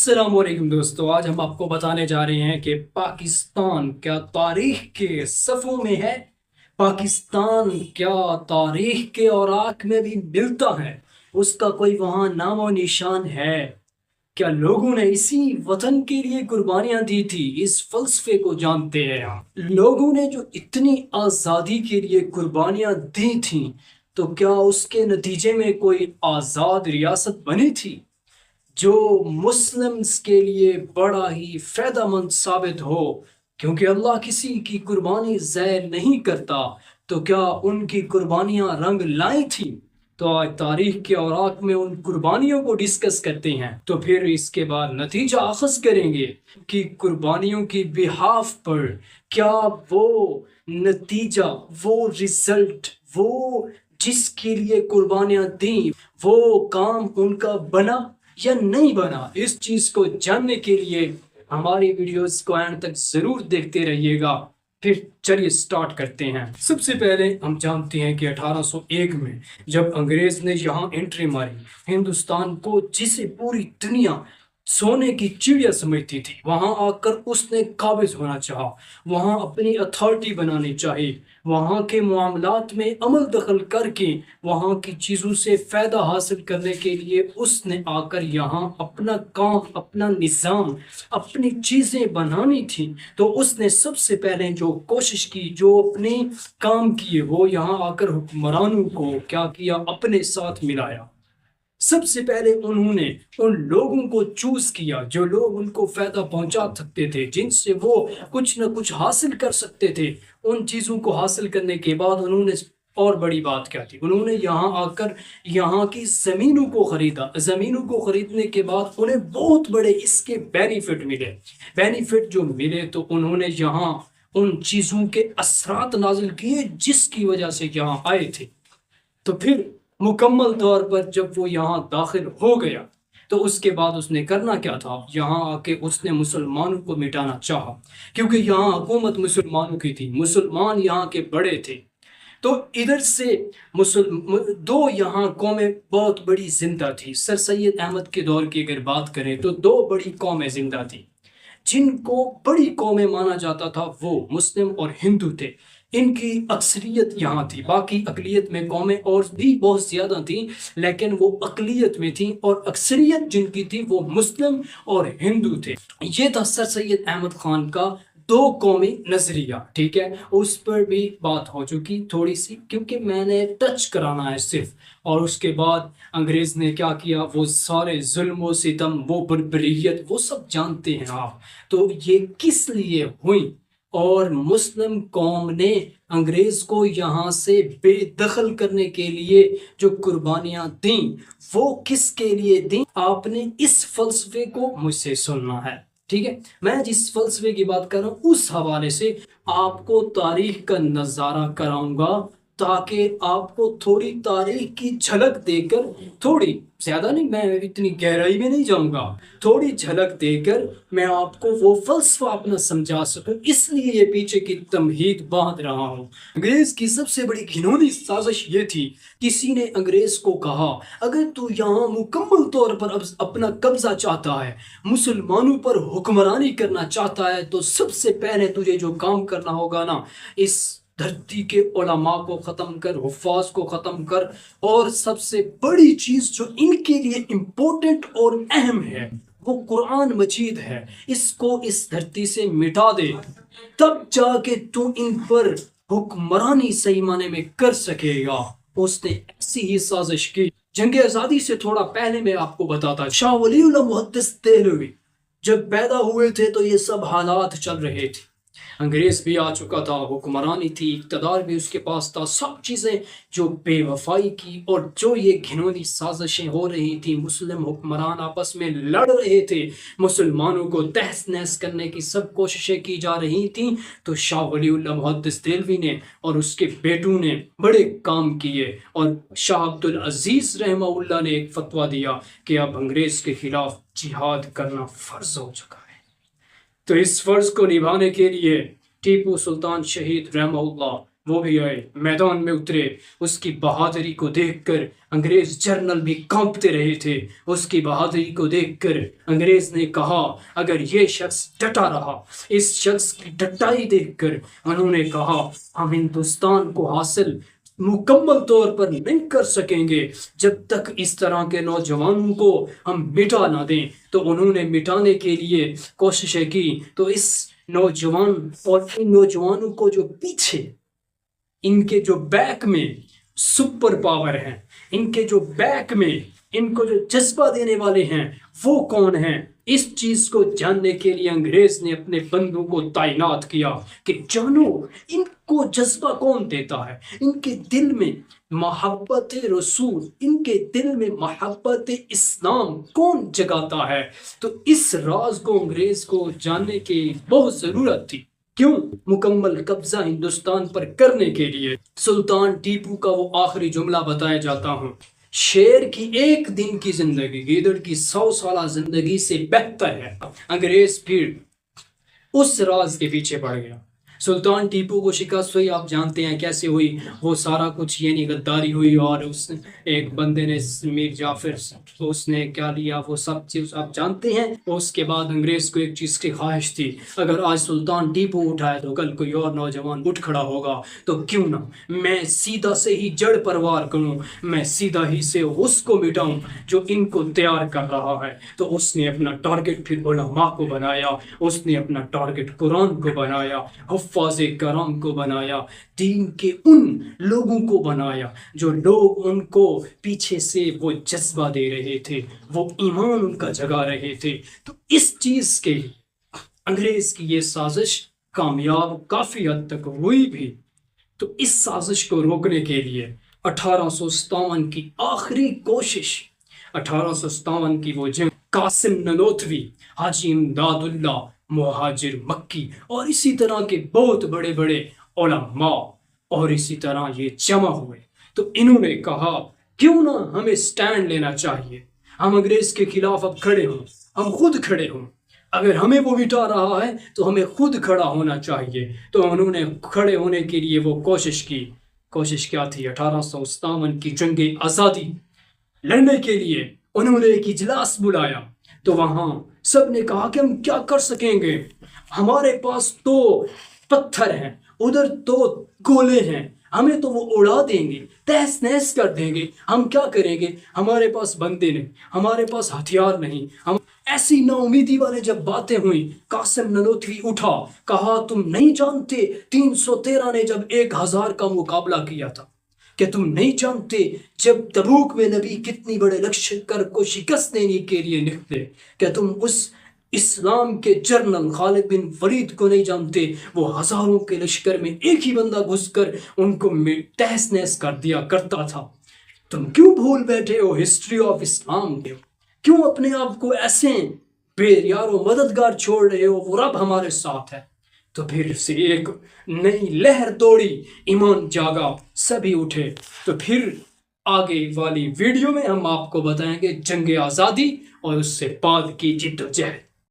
السلام علیکم دوستو، آج ہم آپ کو بتانے جا رہے ہیں کہ پاکستان کیا تاریخ کے صفوں میں ہے، پاکستان کیا تاریخ کے اوراق میں بھی ملتا ہے، اس کا کوئی وہاں نام و نشان ہے کیا؟ لوگوں نے اسی وطن کے لیے قربانیاں دی تھی، اس فلسفے کو جانتے ہیں ہم۔ لوگوں نے جو اتنی آزادی کے لیے قربانیاں دی تھیں تو کیا اس کے نتیجے میں کوئی آزاد ریاست بنی تھی جو مسلمز کے لیے بڑا ہی فائدہ مند ثابت ہو؟ کیونکہ اللہ کسی کی قربانی ضائع نہیں کرتا، تو کیا ان کی قربانیاں رنگ لائی تھیں؟ تو آج تاریخ کے اوراق میں ان قربانیوں کو ڈسکس کرتے ہیں، تو پھر اس کے بعد نتیجہ اخذ کریں گے کہ قربانیوں کی بحاف پر کیا وہ نتیجہ، وہ رزلٹ، وہ جس کے لیے قربانیاں دیں وہ کام ان کا بنا یا نہیں بنا۔ اس چیز کو جاننے کے لیے ہماری ویڈیوز کو اینڈ تک ضرور دیکھتے رہیے گا۔ پھر چلیے سٹارٹ کرتے ہیں۔ سب سے پہلے ہم جانتے ہیں کہ 1801 میں جب انگریز نے یہاں انٹری ماری ہندوستان کو، جسے پوری دنیا سونے کی چڑیا سمجھتی تھی، وہاں آ کر اس نے قابض ہونا چاہا، وہاں اپنی اتھارٹی بنانی چاہی، وہاں کے معاملات میں عمل دخل کر کے وہاں کی چیزوں سے فائدہ حاصل کرنے کے لیے اس نے آ کر یہاں اپنا کام، اپنا نظام، اپنی چیزیں بنانی تھی۔ تو اس نے سب سے پہلے جو کوشش کی، جو اپنے کام کیے، وہ یہاں آ کر حکمرانوں کو کیا کیا؟ اپنے ساتھ ملایا۔ سب سے پہلے انہوں نے ان لوگوں کو چوز کیا جو لوگ ان کو فائدہ پہنچا سکتے تھے، جن سے وہ کچھ نہ کچھ حاصل کر سکتے تھے۔ ان چیزوں کو حاصل کرنے کے بعد انہوں نے اور بڑی بات کیا تھی، انہوں نے یہاں آ کر یہاں کی زمینوں کو خریدا۔ زمینوں کو خریدنے کے بعد انہیں بہت بڑے اس کے بینیفٹ ملے۔ بینیفٹ جو ملے تو انہوں نے یہاں ان چیزوں کے اثرات نازل کیے جس کی وجہ سے یہاں آئے تھے۔ تو پھر مکمل طور پر جب وہ یہاں داخل ہو گیا تو اس کے بعد اس نے کرنا کیا تھا؟ یہاں آ کے اس نے مسلمانوں کو مٹانا چاہا، کیونکہ یہاں حکومت مسلمانوں کی تھی، مسلمان یہاں کے بڑے تھے۔ تو ادھر سے دو یہاں قومیں بہت بڑی زندہ تھی۔ سر سید احمد کے دور کی اگر بات کریں تو دو بڑی قومیں زندہ تھی جن کو بڑی قومیں مانا جاتا تھا، وہ مسلم اور ہندو تھے۔ ان کی اکثریت یہاں تھی، باقی اقلیت میں قومیں اور بھی بہت زیادہ تھیں، لیکن وہ اقلیت میں تھیں، اور اکثریت جن کی تھی وہ مسلم اور ہندو تھے۔ یہ تھا سر سید احمد خان کا دو قومی نظریہ، ٹھیک ہے؟ اس پر بھی بات ہو چکی تھوڑی سی، کیونکہ میں نے ٹچ کرانا ہے صرف۔ اور اس کے بعد انگریز نے کیا کیا؟ وہ سارے ظلم و ستم، وہ بربریت، وہ سب جانتے ہیں آپ۔ تو یہ کس لیے ہوئی؟ اور مسلم قوم نے انگریز کو یہاں سے بے دخل کرنے کے لیے جو قربانیاں دیں وہ کس کے لیے دیں؟ آپ نے اس فلسفے کو مجھ سے سننا ہے، ٹھیک ہے؟ میں جس فلسفے کی بات کر رہا ہوں اس حوالے سے آپ کو تاریخ کا نظارہ کراؤں گا، تاکہ آپ کو تھوڑی تاریخ کی جھلک دے کر، تھوڑی زیادہ نہیں، میں اتنی گہرائی میں نہیں جاؤں گا، تھوڑی جھلک دے کر میں آپ کو وہ فلسفہ اپنا سمجھا سکوں، اس لیے یہ پیچھے کی تمہید باندھ رہا ہوں۔ انگریز کی سب سے بڑی گھنونی سازش یہ تھی، کسی نے انگریز کو کہا اگر تو یہاں مکمل طور پر اپنا قبضہ چاہتا ہے، مسلمانوں پر حکمرانی کرنا چاہتا ہے، تو سب سے پہلے تجھے جو کام کرنا ہوگا نا، اس دھرتی کے علماء کو ختم کر، حفاظ کو ختم کر، اور سب سے بڑی چیز جو ان کے لیے امپورٹنٹ اور اہم ہے وہ قرآن مجید ہے، اس کو اس دھرتی سے مٹا دے، تب جا کے تو ان پر حکمرانی صحیح معنی میں کر سکے گا۔ اس نے ایسی ہی سازش کی۔ جنگ آزادی سے تھوڑا پہلے میں آپ کو بتاتا، شاہ ولی اللہ محدث دہلوی جب پیدا ہوئے تھے تو یہ سب حالات چل رہے تھے، انگریز بھی آ چکا تھا، حکمرانی تھی، اقتدار بھی اس کے پاس تھا، سب چیزیں جو بے وفائی کی اور جو یہ گھنونی سازشیں ہو رہی تھی، مسلم حکمران آپس میں لڑ رہے تھے، مسلمانوں کو تہس نہس کرنے کی سب کوششیں کی جا رہی تھیں، تو شاہ ولی اللہ محدث دہلوی نے اور اس کے بیٹوں نے بڑے کام کیے، اور شاہ عبد العزیز رحمہ اللہ نے ایک فتویٰ دیا کہ اب انگریز کے خلاف جہاد کرنا فرض ہو چکا ہے۔ تو اس فرض کو نبھانے کے لیے ٹیپو سلطان شہید رحمہ اللہ وہ بھی آئے، میدان میں اترے۔ اس کی بہادری کو دیکھ کر انگریز جرنل بھی کانپتے رہے تھے۔ اس کی بہادری کو دیکھ کر انگریز نے کہا اگر یہ شخص ڈٹا رہا، اس شخص کی ڈٹائی دیکھ کر انہوں نے کہا ہم ہندوستان کو حاصل مکمل طور پر نہیں کر سکیں گے جب تک اس طرح کے نوجوانوں کو ہم مٹا نہ دیں۔ تو انہوں نے مٹانے کے لیے کوششیں کی۔ تو اس نوجوان اور ان نوجوانوں کو جو پیچھے ان کے جو بیک میں سپر پاور ہیں، ان کے جو بیک میں ان کو جو جذبہ دینے والے ہیں، وہ کون ہیں؟ اس چیز کو جاننے کے لیے انگریز نے اپنے بندوں کو تعینات کیا کہ جانو ان کو جذبہ کون دیتا ہے، ان کے دل میں محبت رسول، ان کے دل میں محبت اسلام کون جگاتا ہے۔ تو اس راز کو انگریز کو جاننے کی بہت ضرورت تھی۔ کیوں؟ مکمل قبضہ ہندوستان پر کرنے کے لیے۔ سلطان ٹیپو کا وہ آخری جملہ بتایا جاتا ہوں، شیر کی ایک دن کی زندگی گیدڑ کی 100 سالہ زندگی سے بہتر ہے۔ انگریز پھر اس راز کے پیچھے پڑ گیا۔ سلطان ٹیپو کو شکست ہوئی، آپ جانتے ہیں کیسے ہوئی، وہ سارا کچھ یعنی غداری ہوئی، اور اس ایک بندے نے میر جعفر اس نے کیا لیا، وہ سب چیز آپ جانتے ہیں۔ اس کے بعد انگریز کو ایک چیز کی خواہش تھی، اگر آج سلطان ٹیپو اٹھائے تو کل کوئی اور نوجوان اٹھ کھڑا ہوگا، تو کیوں نہ میں سیدھا سے ہی جڑ پروار کروں، میں سیدھا ہی سے اس کو مٹاؤں جو ان کو تیار کر رہا ہے۔ تو اس نے اپنا ٹارگٹ پھر علماء کو بنایا، اس نے اپنا ٹارگٹ قرآن کو بنایا، حفاظ کرام کو بنایا، دین کے ان لوگوں کو بنایا جو لوگ ان کو پیچھے سے وہ جذبہ دے رہے تھے، وہ ایمان ان کا جگا رہے تھے۔ تو اس چیز کے انگریز کی یہ سازش کامیاب کافی حد تک ہوئی بھی۔ تو اس سازش کو روکنے کے لیے 1857 کی آخری کوشش، 1857 کی وہ جنگ، قاسم ننوتوی، حاجی امداد اللہ مہاجر مکی اور اسی طرح کے بہت بڑے بڑے علماء اور اسی طرح یہ جمع ہوئے۔ تو انہوں نے کہا کیوں نہ ہمیں سٹینڈ لینا چاہیے، ہم انگریز کے خلاف اب کھڑے ہوں، ہم خود کھڑے ہوں، اگر ہمیں وہ مٹا رہا ہے تو ہمیں خود کھڑا ہونا چاہیے۔ تو انہوں نے کھڑے ہونے کے لیے وہ کوشش کی۔ کوشش کیا تھی؟ 1857 کی جنگ آزادی لڑنے کے لیے انہوں نے ایک اجلاس بلایا۔ تو وہاں سب نے کہا کہ ہم کیا کر سکیں گے، ہمارے پاس تو پتھر ہیں، ادھر تو گولے ہیں، ہمیں تو وہ اڑا دیں گے، تہس نہس کر دیں گے، ہم کیا کریں گے، ہمارے پاس بندے نہیں، ہمارے پاس ہتھیار نہیں۔ ہم ایسی نا امیدی والے جب باتیں ہوئیں، قاسم ننوتوی اٹھا، کہا تم نہیں جانتے 313 نے جب 1000 کا مقابلہ کیا تھا، کہ تم نہیں جانتے جب تبوک میں نبی کتنی بڑے لشکر کو شکست دینے کے لیے نکلے، کہ تم اس اسلام کے جنرل خالد بن ولید کو نہیں جانتے، وہ ہزاروں کے لشکر میں ایک ہی بندہ گھس کر ان کو تہس نہس کر دیا کرتا تھا۔ تم کیوں بھول بیٹھے ہو ہسٹری آف اسلام کے؟ کیوں اپنے آپ کو ایسے بے یار و مددگار چھوڑ رہے ہو؟ وہ رب ہمارے ساتھ ہے۔ تو پھر سے ایک نئی لہر دوڑی، ایمان جاگا، سبھی اٹھے۔ تو پھر آگے والی ویڈیو میں ہم آپ کو بتائیں گے جنگ آزادی اور اس سے بعد کی جد و جہد۔